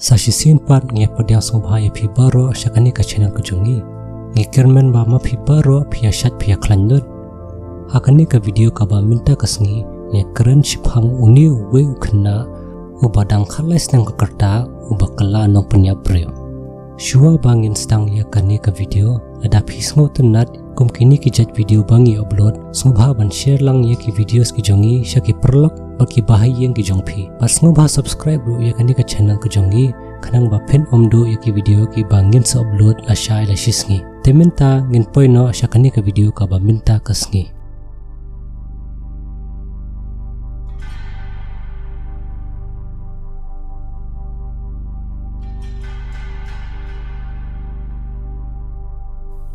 Sasisin pat nge padiang sungbhaya pi baro syakani ka channel kejongi. Nge kirmen ba ma pi baro pia syat pia klanlut. Hakani ka video ka ba minta kasngi nge keren shiphang uni we ukna ubadang khalais nang kakarta ubakala no punya breo. Shua bangin stang ya kani ka video ada pisngo tunat kum kini kijat video bangi upload sungbha ban share lang ya ki videos kejongi syaki perlak baki bahayang ki jongpi pas ngobha subscribe ru ya kani ka channel ke jongi kanang ba pen omdo ya ki video ki bangin sa upload la shai la shisngi teminta ngin poino sya kani ka video ka ba minta kasngi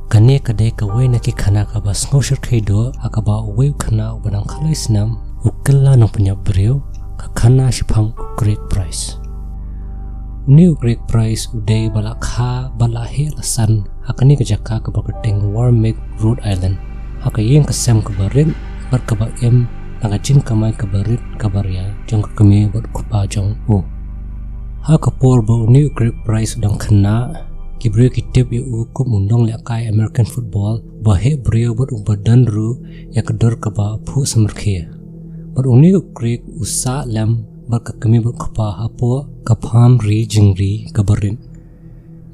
kani kadai ka wai na ki khana ka ba snowshir khaido akaba wai khana ubadang khalai snam ukella no punya brio ka khana shipang Great Price new Great Price udai bala kha bala he lasan hakani ka jaka ka bakateng Warwick Rhode Island hakayeng ka sam ka barin bar ka ba em naga jin kamai ka barit ka barya jong ka kami bot kupa jong u haka por ba new Great Price udang khana Kibrio kitip yu kum undong lekai American football bahe brio bot ubadan ru ya kedor kaba phu samerkhia bar uni ukrik usa lam bar kakami bot khapa hapo kapham ri jingri kabarin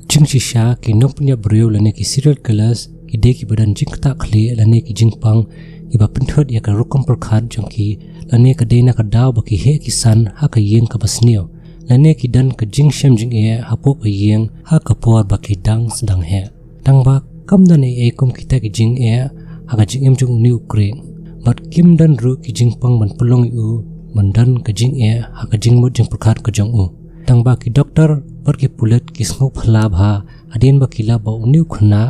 jing shisha ki nok punya brio lane ki serial killers ki de ki badan jing ta khli lane ki jingpang ki ba pinthot ya ka rukum perkhat jongki lane ka deina ka daw baki he kisan ha ka yeng ka basnio lane ki dan ka jing shem jing e hapo ka yeng ha ka por baki dang sedang he dang ba kam dan e kum kita ki jing e ha ka jing em jung ni ukre bat kim dan ru ki jing pang ban pulong u mandan ka jing e ha ka jing mo jing perkhat ka jong u dang ba ki doctor bar ki pulet ki sngo phala bha adien ba kila ba uni khna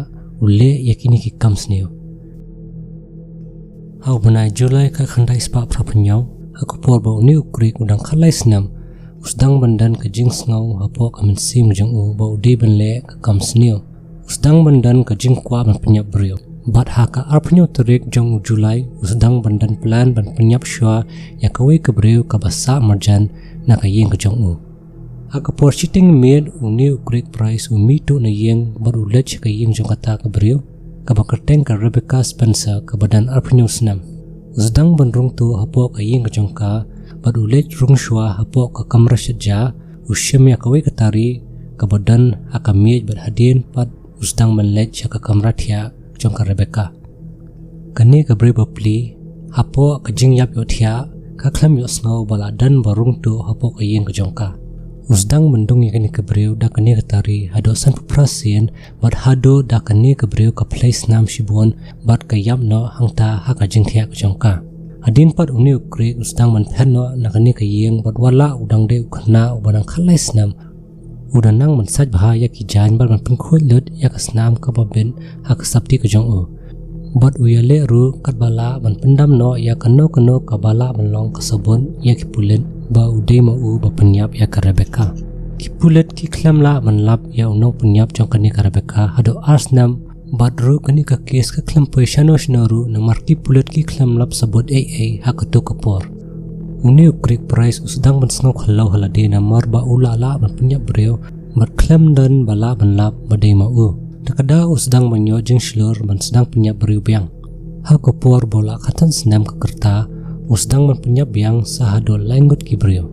ulle yakini ki kam sneo ha bunai July ka khandai spa phapnyau ha ko por ba uni ukre udang khalai snam usdang bandan ka jing sngaw hapo kamin sim jong u ba udi ban le ka kam sneo usdang bandan ka jing kwa ban penyap brio bat ha ka arpnyo tarik jong July usdang bandan plan ban penyap shwa ya ka we ka brio ka basa marjan na ka yeng ka jong u ha ka por sitting made uni Great Price umi to na yeng bar ulech ka yeng jong kata ka brio ka bakarteng ka Rebecca Spencer ka badan arpnyo snam usdang ban rung tu hapo ka yeng ka jong ka bad ulet rung shwa hapo ka kamra shja ushim ya kawe katari ka badan akamiet bad hadien pat usdang manlet ka kamra thia jong ka Rebecca kani ka breba pli hapo ka jing yap yo thia ka khlam yo snow bala dan barung tu hapo ka yeng ka jong ka usdang mendung ya kani ka breu da kani katari hado san prasin bad hado da kani ka breu ka place nam shibon bad ka yam no hangta ha ka jing thia ka jong ka adin pat uni ukre usdang man phenno nakani ka yeng bot wala udang de ukhna ubadang khalai snam udanang man saj bha ya ki jan bar man pin khoi lut ya ka snam ka baben ha ka sapti ka jong u bot uyale ru kat bala man pendam no ya kano ka bala man long ka sabon ya ki pulen ba ude ma u ba penyap ya ka Rebecca ki pulet ki khlam la man lap ya uno penyap jong kani ka Rebecca hado arsnam badru kani ka kes ka khlam paisano shnaru na marki pulet ki khlam lap sabot ai hakato kapor uni Great Price usdang ban snok khalau halade na marba ula la ban punya breo mar khlam dan bala ban lap badai ma u takada usdang banyo jing shlor ban sedang punya breo biang hakapor bola khatan snam ka kerta usdang ban punya biang sahado langut ki breo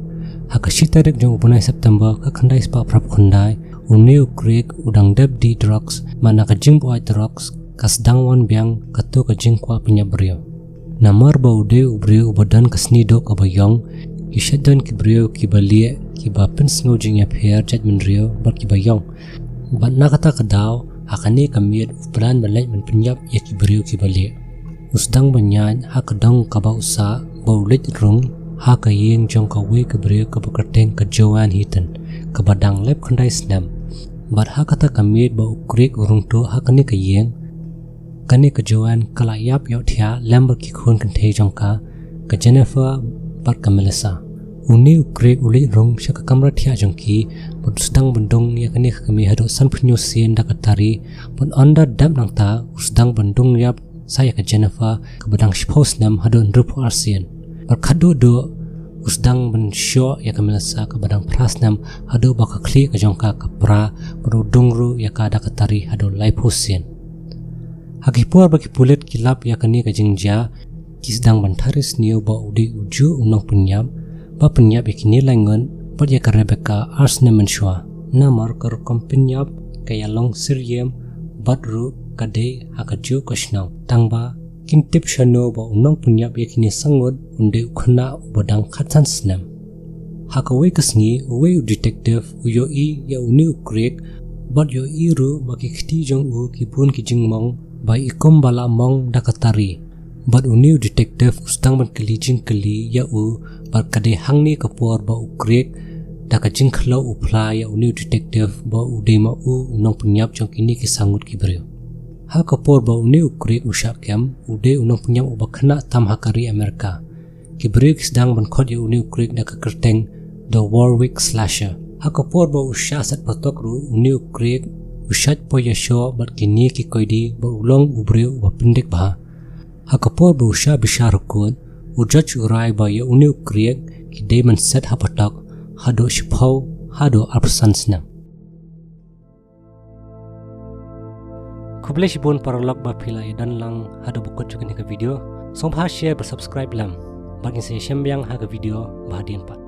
hakashita rek jong bunai September ka khandai spa prap khundai uni ukrik udang deb di drugs mana ka jing boy drugs kasdang wan biang kato ka jing kwa punya brio namar ba ude ubrio ubadan kasni do ka bayong kishadan ki brio ki balie ki bapen snow jing ya pher judgment rio bar ki bayong ban na kata ka daw hakani ka miet uplan balai man punyap ya ki brio ki balie usdang banyan hakadang ka ba usa ba ulit rung ha ka yeng jong ka we ka brio ka bakarteng ka Joanne Heaton ka badang lep khandai snam bar ha kata kamit ba ukrik urung to ha kani ka yeng kani ka Joanne kala yap yo thia lamber ki khun kan thei jong ka Jennifer bar ka Melissa uni ukrik uli rong sha ka kamra thia jong ki bud stang bundung ya kani ka kami hado san phunyo sin da katari bun onda dam nang ta usdang bundung yap saya ka Jennifer ka badang shpos nam hado nrup arsian bar khadu do usdang ben syo ya kamelasa ke badang prasnam hado baka kli ke jongka ke pra bro dungru ya ka ada ketari hado laipusin hakipur bagi pulit kilap ya kani ke jingja kisdang bantaris niyo ba udi uju unang penyap ba penyap ya kini langon ba ya ka Rebecca arsne menshwa namar kar kompenyap kaya long siryem badru kade hakaju kashnau tangba kintip shano ba unang penyap ya kini sangot unde ukhna badang khatsan snam hakawe kasngi uwe detective uyoi ya uni ukrek bad yo iru baki khti jong u kipun ki jingmong bai ikom bala mong dakatari bad uni detective ustang ban kelijing keli ya u bar kade hangni kapor ba ukrek dakajing khlo upla ya uni detective ba udema u unang penyap jong kini ki sangut ki breu ha kapor ba uni ukrek usyak kem ude unang penyap ubakhna tam hakari Amerika ki breu kisdang ban khot ya uni ukrek dakakerteng the Warwick slasher ha kapor ba usya sat patok ru uni ukrek ushat po yasho bat kini ki koidi ba ulong ubreu ba pendek bah hakapor ba usha bishar kun ujaj urai ba ya uni ukrek ki demon set hapatak hado shipau hado arsansna kuble shibon paralak ba phila dan lang hado bukot chukani ka video sompha share ba subscribe lam bagin se shambyang ha ka video ba dian pa